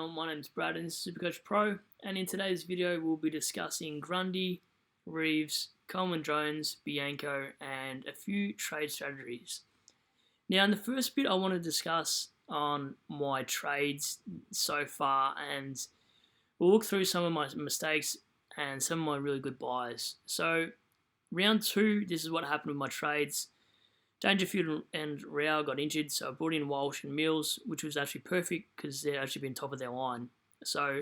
My name is Brad and this is Supercoach Pro, and in today's video we'll be discussing Grundy, Reeves, Coleman Jones, Bianco, and a few trade strategies. Now in the first bit I want to discuss on my trades so far, and we'll look through some of my mistakes and some of my really good buys. So round 2, this is what happened with my trades. Dangerfield and Rao got injured, so I brought in Walsh and Mills, which was actually perfect because they'd actually been top of their line. So,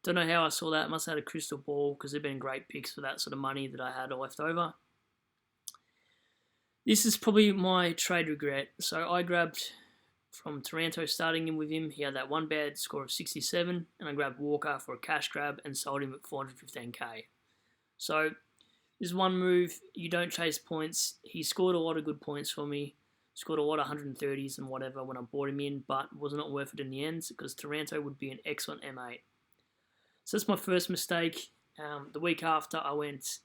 don't know how I saw that. Must have had a crystal ball because they've been great picks for that sort of money that I had left over. This is probably my trade regret. So, I grabbed from Taranto, starting in with him. He had that one bad score of 67, and I grabbed Walker for a cash grab and sold him at 415k. So, this one move, you don't chase points. He scored a lot of good points for me. Scored a lot of 130s and whatever when I bought him in, but was not worth it in the end because Taranto would be an excellent M8. So that's my first mistake. The week after, I went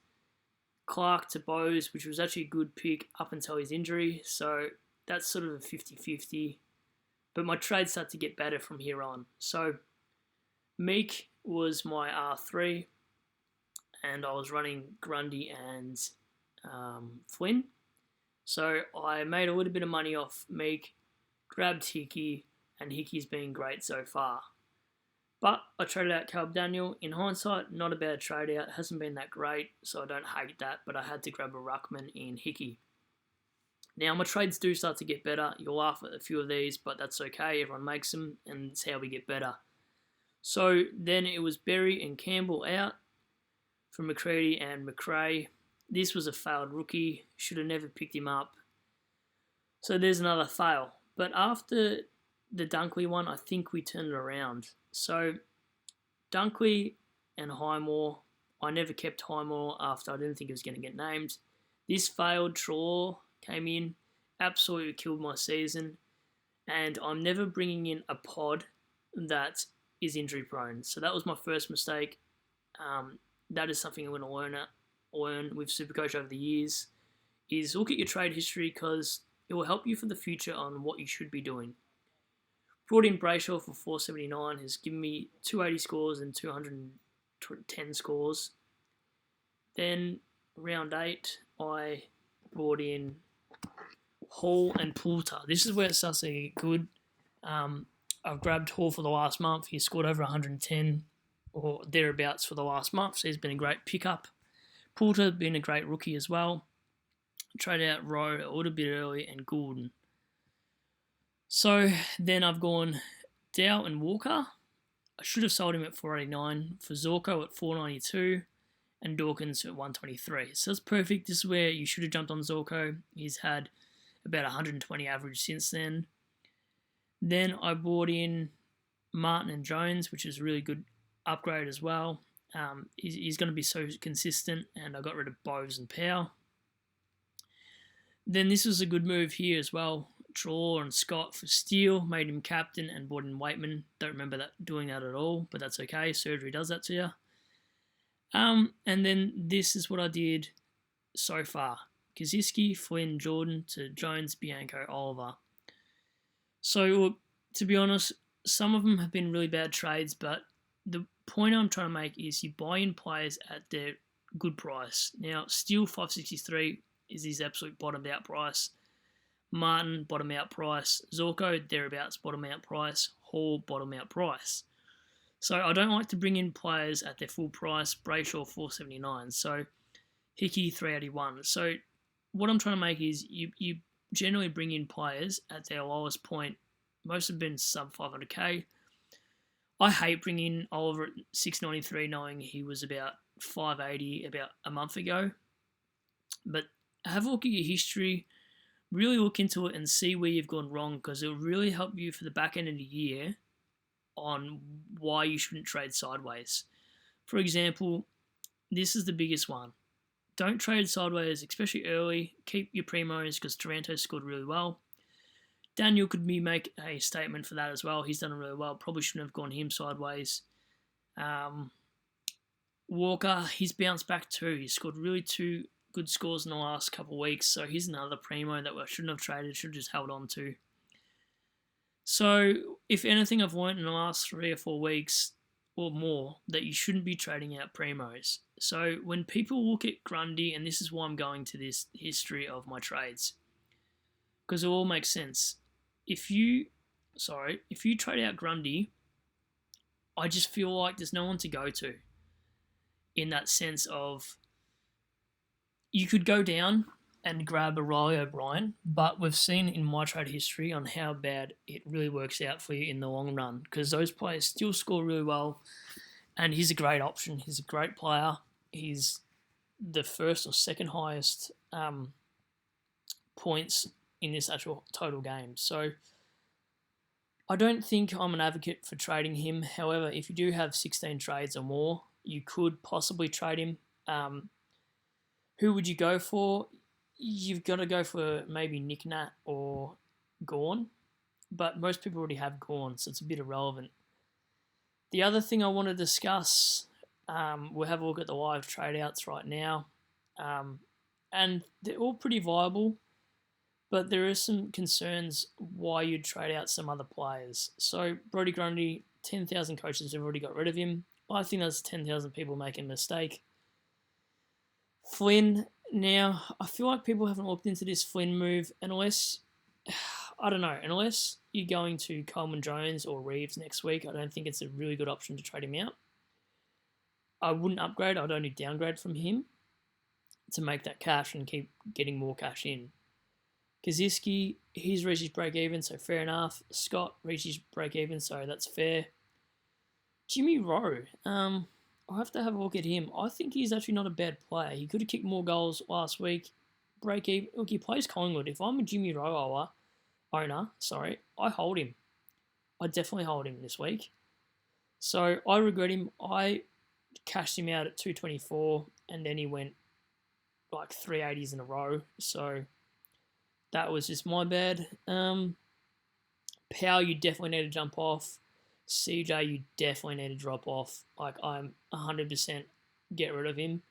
Clark to Bose, which was actually a good pick up until his injury. So that's sort of a 50-50. But my trades start to get better from here on. So Meek was my R3. And I was running Grundy and Flynn. So I made a little bit of money off Meek, grabbed Hickey, and Hickey's been great so far. But I traded out Caleb Daniel. In hindsight, not a bad trade out. Hasn't been that great, so I don't hate that, but I had to grab a Ruckman in Hickey. Now, my trades do start to get better. You'll laugh at a few of these, but that's okay. Everyone makes them, and it's how we get better. So then it was Berry and Campbell out for McCready and McRae. This was a failed rookie. Should have never picked him up. So there's another fail. But after the Dunkley one, I think we turned it around. So Dunkley and Highmore, I never kept Highmore after I didn't think he was going to get named. This failed. Trelaw came in, absolutely killed my season. And I'm never bringing in a pod that is injury prone. So that was my first mistake. That is something I'm going to learn with Supercoach over the years, is look at your trade history because it will help you for the future on what you should be doing. Brought in Brayshaw for 479, has given me 280 scores and 210 scores. Then round 8, I brought in Hall and Poulter. This is where it starts to get good. I've grabbed Hall for the last month. He scored over 110 or thereabouts for the last month, so he's been a great pickup. Poulter been a great rookie as well. Traded out Rowe a little bit early and Gordon. So then I've gone Dow and Walker. I should have sold him at 489, for Zorko at 492, and Dawkins at 123. So that's perfect. This is where you should have jumped on Zorko. He's had about 120 average since then. Then I bought in Martin and Jones, which is a really good upgrade as well. He's going to be so consistent, and I got rid of Bowes and Powell. Then this was a good move here as well. Trelaw and Scott for Steele, made him captain and brought in Waitman. Don't remember doing that at all, but that's okay. Surgery does that to you. And then this is what I did so far. Kaziski, Flynn, Jordan to Jones, Bianco, Oliver. So look, to be honest, some of them have been really bad trades, but the point I'm trying to make is you buy in players at their good price. Now, Steele 563 is his absolute bottomed out price. Martin, bottom out price. Zorko, thereabouts, bottom out price. Hall, bottom out price. So I don't like to bring in players at their full price. Brayshaw 479. So Hickey 381. So what I'm trying to make is you generally bring in players at their lowest point. Most have been sub 500k. I hate bringing Oliver at 693 knowing he was about 580 about a month ago. But have a look at your history, really look into it and see where you've gone wrong because it will really help you for the back end of the year on why you shouldn't trade sideways. For example, this is the biggest one. Don't trade sideways, especially early. Keep your primos because Taranto scored really well. Daniel could make a statement for that as well. He's done really well. Probably shouldn't have gone him sideways. Walker, he's bounced back too. He scored really 2 good scores in the last couple of weeks. So he's another primo that I shouldn't have traded. Should have just held on to. So, if anything, I've learned in the last 3 or 4 weeks or more that you shouldn't be trading out primos. So, when people look at Grundy, and this is why I'm going to this history of my trades, because it all makes sense. If you, if you trade out Grundy, I just feel like there's no one to go to. In that sense of, you could go down and grab a Riley O'Brien, but we've seen in my trade history on how bad it really works out for you in the long run, because those players still score really well, and he's a great option. He's a great player. He's the first or second highest points in this actual total game. So I don't think I'm an advocate for trading him. However, if you do have 16 trades or more, you could possibly trade him. Who would you go for? You've got to go for maybe Nick Nat or Gorn, but most people already have Gorn, so it's a bit irrelevant. The other thing I want to discuss, we'll have a look at the live trade outs right now, and they're all pretty viable, but there are some concerns why you'd trade out some other players. So Brodie Grundy, 10,000 coaches have already got rid of him. I think that's 10,000 people making a mistake. Flynn, now, I feel like people haven't looked into this Flynn move unless, I don't know, unless you're going to Coleman Jones or Reeves next week. I don't think it's a really good option to trade him out. I wouldn't upgrade, I'd only downgrade from him to make that cash and keep getting more cash in. Kaczynski, he's reached his break even, so fair enough. Scott reached his break even, so that's fair. Jimmy Rowe, I'll have to have a look at him. I think he's actually not a bad player. He could have kicked more goals last week. Break even. Look, he plays Collingwood. If I'm a Jimmy Rowe owner, I hold him. I definitely hold him this week. So I regret him. I cashed him out at 224, and then he went like 380s in a row. So that was just my bad. Powell, you definitely need to jump off. CJ, you definitely need to drop off. Like, I'm 100% get rid of him.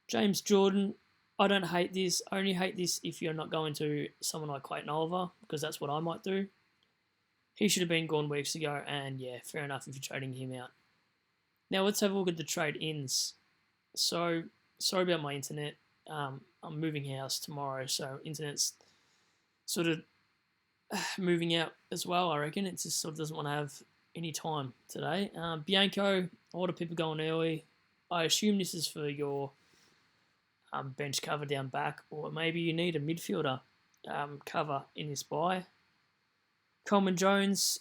James Jordan, I don't hate this. I only hate this if you're not going to someone like Clayton Oliver, because that's what I might do. He should have been gone weeks ago, and yeah, fair enough if you're trading him out. Now, let's have a look at the trade-ins. So, sorry about my internet. I'm moving house tomorrow, so internet's sort of moving out as well, I reckon. It just sort of doesn't want to have any time today. Bianco, a lot of people going early. I assume this is for your bench cover down back, or maybe you need a midfielder cover in this buy. Coleman Jones,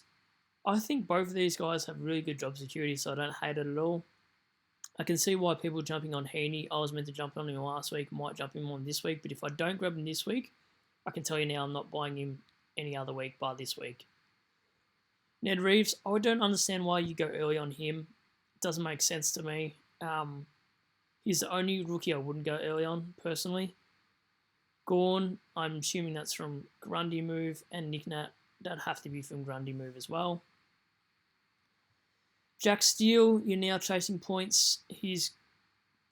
I think both of these guys have really good job security, so I don't hate it at all. I can see why people are jumping on Heaney. I was meant to jump on him last week, might jump him on this week, but if I don't grab him this week, I can tell you now I'm not buying him any other week but this week. Ned Reeves, I don't understand why you go early on him. It doesn't make sense to me. He's the only rookie I wouldn't go early on, personally. Gorn, I'm assuming that's from Grundy move, and Nick Nat, that'd have to be from Grundy move as well. Jack Steele, you're now chasing points. He's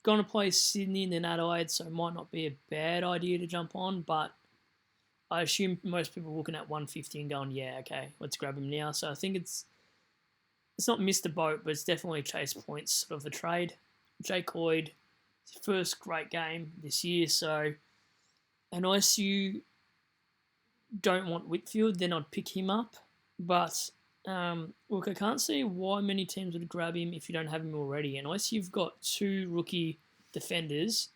going to play Sydney and then Adelaide, so it might not be a bad idea to jump on, but I assume most people are looking at 150 and going, yeah, okay, let's grab him now. So I think it's not missed the boat, but it's definitely chase points sort of a trade. Jake Lloyd, his first great game this year, so unless you don't want Whitfield, then I'd pick him up. But look, I can't see why many teams would grab him if you don't have him already. Unless you've got two rookie defenders,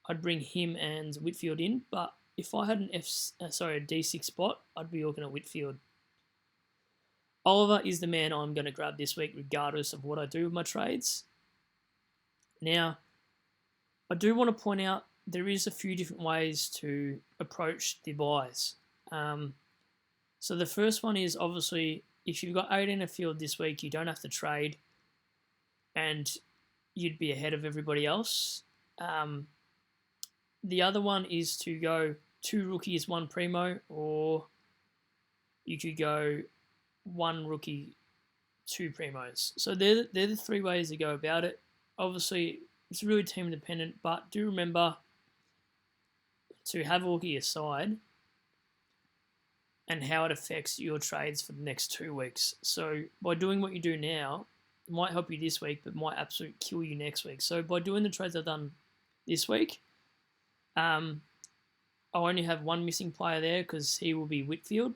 I'd bring him and Whitfield in. But if I had a D6 spot, I'd be looking at Whitfield. Oliver is the man I'm going to grab this week, regardless of what I do with my trades. Now, I do want to point out there is a few different ways to approach the buys. So the first one is obviously if you've got 8 in a field this week, you don't have to trade, and you'd be ahead of everybody else. The other one is to go 2 rookies, 1 primo, or you could go 1 rookie, 2 primos. So they're the 3 ways to go about it. Obviously, it's really team dependent, but do remember to have a look at your side. and how it affects your trades for the next 2 weeks. So by doing what you do now, it might help you this week, but might absolutely kill you next week. So by doing the trades I've done this week, I only have one missing player there because he will be Whitfield.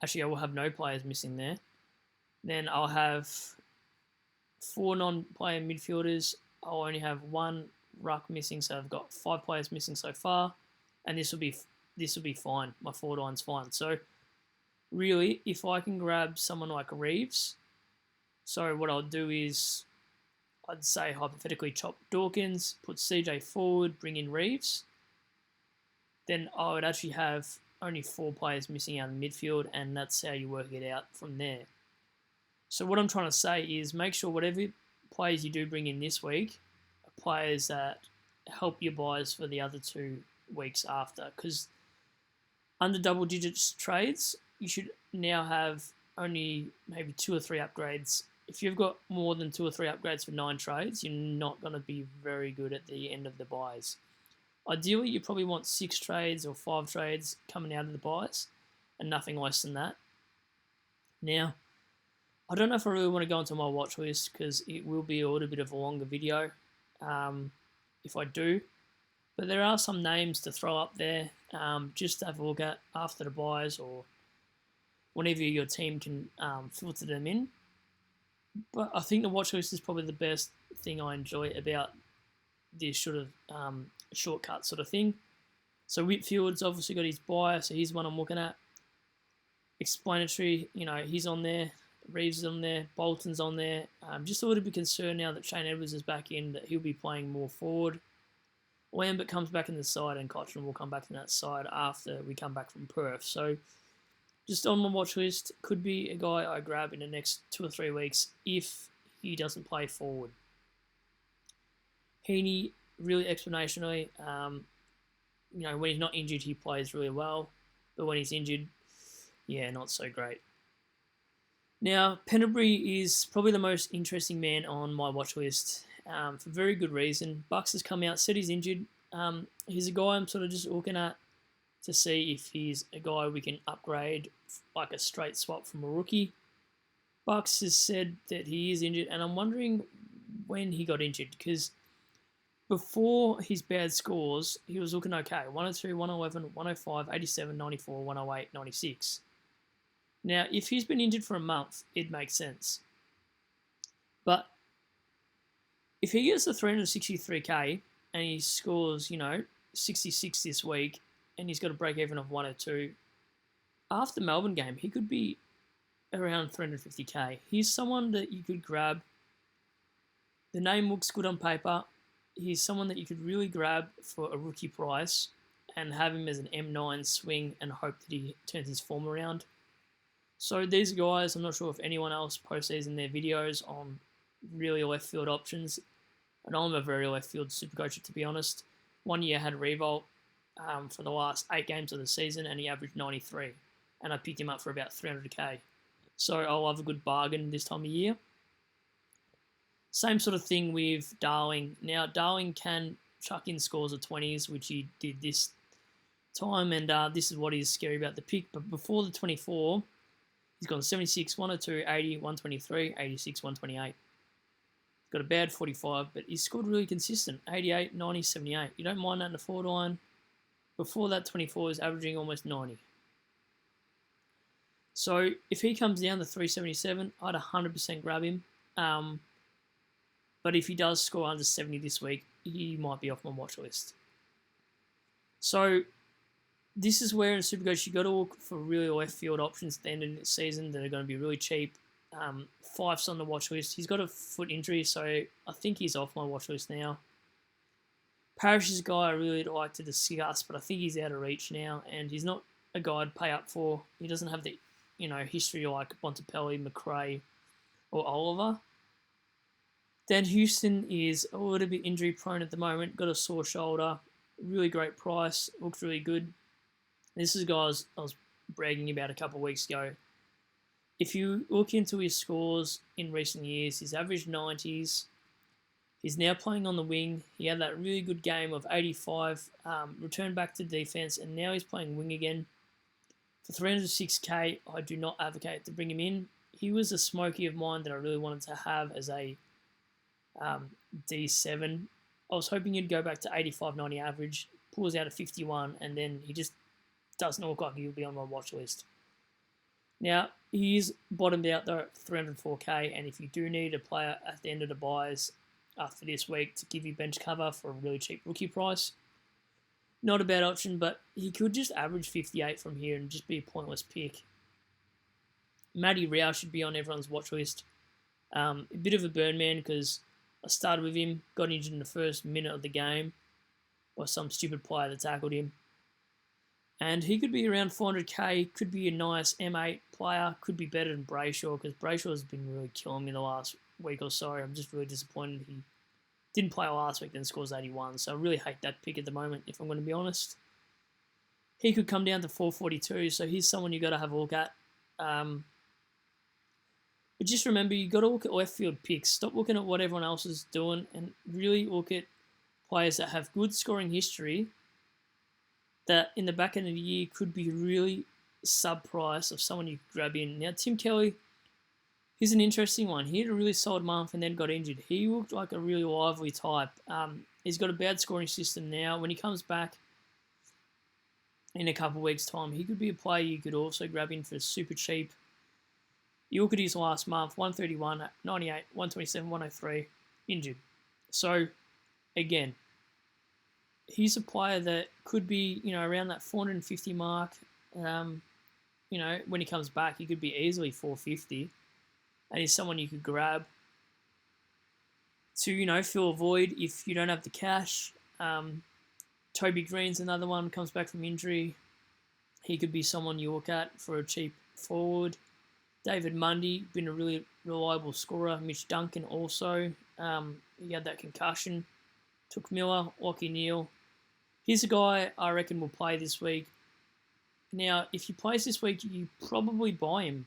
Actually, I will have no players missing there. Then I'll have 4 non-player midfielders. I'll only have 1 ruck missing, so I've got 5 players missing so far, and this will be fine. My forward line's fine. So really, if I can grab someone like Reeves, so what I'll do is I'd say hypothetically chop Dawkins, put CJ forward, bring in Reeves. Then I would actually have only 4 players missing out in midfield, and that's how you work it out from there. So what I'm trying to say is make sure whatever players you do bring in this week are players that help your buys for the other 2 weeks after. Because under double digits trades, you should now have only maybe 2 or 3 upgrades. If you've got more than 2 or 3 upgrades for 9 trades, you're not going to be very good at the end of the buys. Ideally, you probably want 6 trades or 5 trades coming out of the buys and nothing less than that. Now, I don't know if I really want to go into my watch list because it will be a little bit of a longer video if I do. But there are some names to throw up there just to have a look at after the buys or whenever your team can filter them in. But I think the watch list is probably the best thing I enjoy about this sort of shortcut sort of thing. So Whitfield's obviously got his buy, so he's one I'm looking at. Explanatory, he's on there. Reeves is on there. Bolton's on there. Just a little bit concerned now that Shane Edwards is back in that he'll be playing more forward. Lambert comes back in the side and Cochrane will come back in that side after we come back from Perth. So just on my watch list, could be a guy I grab in the next 2 or 3 weeks if he doesn't play forward. Heaney, really explanationally, when he's not injured, he plays really well. But when he's injured, yeah, not so great. Now, Penderbury is probably the most interesting man on my watch list for very good reason. Bucks has come out, said he's injured. He's a guy I'm sort of just looking at to see if he's a guy we can upgrade like a straight swap from a rookie. Bucks has said that he is injured, and I'm wondering when he got injured because before his bad scores, he was looking okay. 102, 111, 105, 87, 94, 108, 96. Now, if he's been injured for a month, it makes sense. But if he gets the 363k and he scores, 66 this week and he's got a break even of 102, after Melbourne game, he could be around 350k. He's someone that you could grab. The name looks good on paper. He's someone that you could really grab for a rookie price and have him as an M9 swing and hope that he turns his form around. So these guys, I'm not sure if anyone else posts these in their videos on really left field options. And I'm a very left field super coach, to be honest. 1 year I had Revolt for the last 8 games of the season and he averaged 93. And I picked him up for about 300k. So I'll have a good bargain this time of year. Same sort of thing with Darling. Now, Darling can chuck in scores of 20s, which he did this time, and this is what is scary about the pick. But before the 24, he's gone 76, 102, 80, 123, 86, 128. He's got a bad 45, but he's scored really consistent, 88, 90, 78. You don't mind that in the forward line. Before that 24 is averaging almost 90. So if he comes down to 377, I'd 100% grab him. But if he does score under 70 this week, he might be off my watch list. So this is where in Supercoach you've got to look for really left field options at the end of the season that are going to be really cheap. Fife's on the watch list. He's got a foot injury, so I think he's off my watch list now. Parrish is a guy I really like to discuss, but I think he's out of reach now, and he's not a guy I'd pay up for. He doesn't have the history like Bontempelli, McRae, or Oliver. Dan Houston is a little bit injury prone at the moment. Got a sore shoulder. Really great price. Looks really good. This is a guy I was bragging about a couple of weeks ago. If you look into his scores in recent years, he's averaged 90s. He's now playing on the wing. He had that really good game of 85, returned back to defense, and now he's playing wing again. For 306k, I do not advocate to bring him in. He was a smoky of mine that I really wanted to have as a D7. I was hoping he'd go back to 85, 90 average, pulls out a 51, and then he just doesn't look like he'll be on my watch list. Now, he's bottomed out though at 304k, and if you do need a player at the end of the buys after this week to give you bench cover for a really cheap rookie price, not a bad option, but he could just average 58 from here and just be a pointless pick. Matty Rao should be on everyone's watch list. A bit of a burn man because I started with him, got injured in the first minute of the game by some stupid player that tackled him. And he could be around 400k, could be a nice M8 player, could be better than Brayshaw because Brayshaw has been really killing me the last week or so. I'm just really disappointed he didn't play last week, then scores 81. So I really hate that pick at the moment, if I'm going to be honest. He could come down to 442, so he's someone you got to have a look at. But just remember, you got to look at left field picks. Stop looking at what everyone else is doing and really look at players that have good scoring history that in the back end of the year could be really sub-price of someone you grab in. Now, Tim Kelly, he's an interesting one. He had a really solid month and then got injured. He looked like a really lively type. He's got a bad scoring system now. When he comes back in a couple of weeks' time, he could be a player you could also grab in for super cheap. You look at his last month, 131, 98, 127, 103, injured. So, again, he's a player that could be, around that 450 mark. When he comes back, he could be easily 450. And he's someone you could grab to, fill a void if you don't have the cash. Toby Green's another one, comes back from injury. He could be someone you look at for a cheap forward. David Mundy, been a really reliable scorer. Mitch Duncan also. He had that concussion. Took Miller, Lockie Neal. Here's a guy I reckon will play this week. Now, if he plays this week, you probably buy him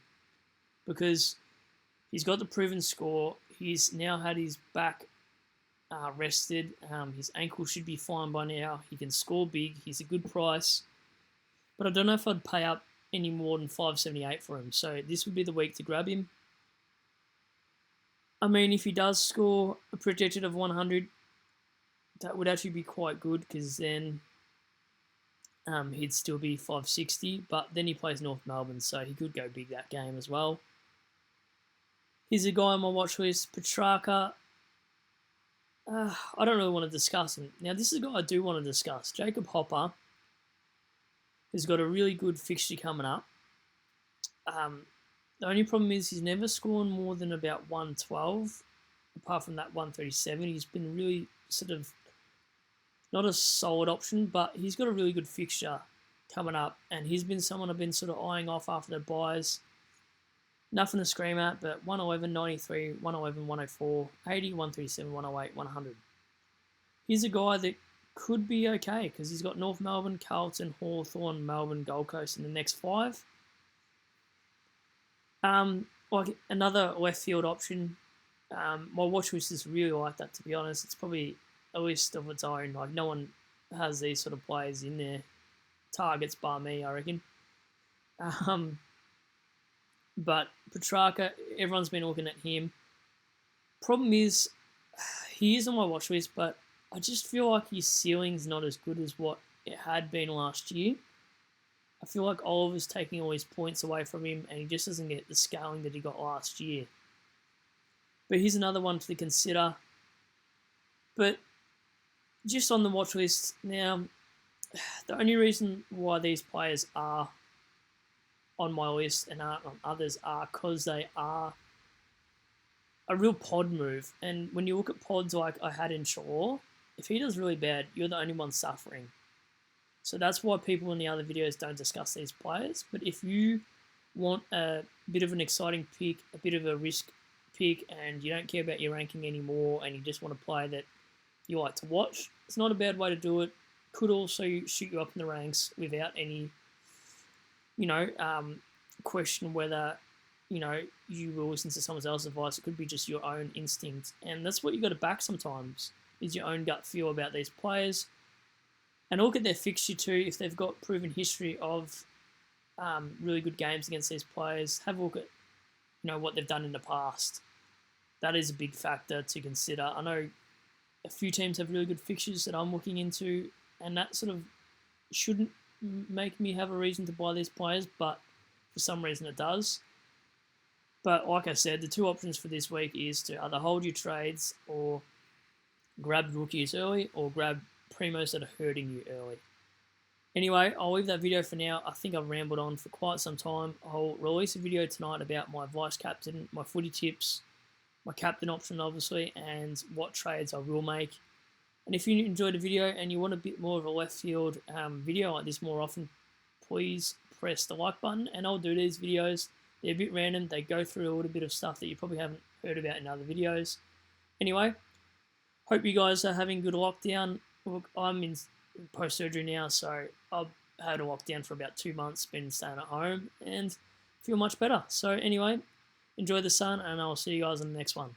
because he's got the proven score. He's now had his back rested. His ankle should be fine by now. He can score big. He's a good price. But I don't know if I'd pay up any more than $5.78 for him. So this would be the week to grab him. I mean, if he does score a projected of 100, that would actually be quite good because then he'd still be 560. But then he plays North Melbourne, so he could go big that game as well. Here's a guy on my watch list, Petrarca. I don't really want to discuss him. Now, this is a guy I do want to discuss. Jacob Hopper has got a really good fixture coming up. The only problem is he's never scored more than about 112. Apart from that 137, he's been really sort of not a solid option, but he's got a really good fixture coming up, and he's been someone I've been sort of eyeing off after the buys. Nothing to scream at, but 111, 93, 111, 104, 80, 137, 108, 100. He's a guy that could be okay because he's got North Melbourne, Carlton, Hawthorn, Melbourne, Gold Coast in the next 5. Like another left field option. My watch list is really like that, to be honest. It's probably a list of its own. Like no one has these sort of players in their targets bar me, I reckon. But Petrarca, everyone's been looking at him. Problem is, he is on my watch list, but I just feel like his ceiling's not as good as what it had been last year. I feel like Oliver's taking all his points away from him, and he just doesn't get the scaling that he got last year. But here's another one to consider. But just on the watch list now, the only reason why these players are on my list and aren't on others are because they are a real pod move. And when you look at pods like I had in Shaw, if he does really bad, you're the only one suffering. So that's why people in the other videos don't discuss these players. But if you want a bit of an exciting pick, a bit of a risk pick, and you don't care about your ranking anymore, and you just want a player that you like to watch, it's not a bad way to do it. Could also shoot you up in the ranks without any, question whether, you will listen to someone else's advice. It could be just your own instinct. And that's what you got to back sometimes, is your own gut feel about these players. And look at their fixture too, if they've got proven history of really good games against these players. Have a look at what they've done in the past. That is a big factor to consider. I know a few teams have really good fixtures that I'm looking into, and that sort of shouldn't make me have a reason to buy these players, but for some reason it does. But like I said, the two options for this week is to either hold your trades or grab rookies early or grab primos that are hurting you early. Anyway, I'll leave that video for now. I think I've rambled on for quite some time. I'll release a video tonight about my vice captain, my footy tips, my captain option obviously, and what trades I will make. And if you enjoyed the video and you want a bit more of a left field video like this more often, please press the like button, and I'll do these videos. They're a bit random. They go through a little bit of stuff that you probably haven't heard about in other videos. Anyway, hope you guys are having good lockdown. Look, I'm in post-surgery now, so I've had a lockdown for about 2 months, been staying at home, and feel much better. So anyway, enjoy the sun, and I'll see you guys in the next one.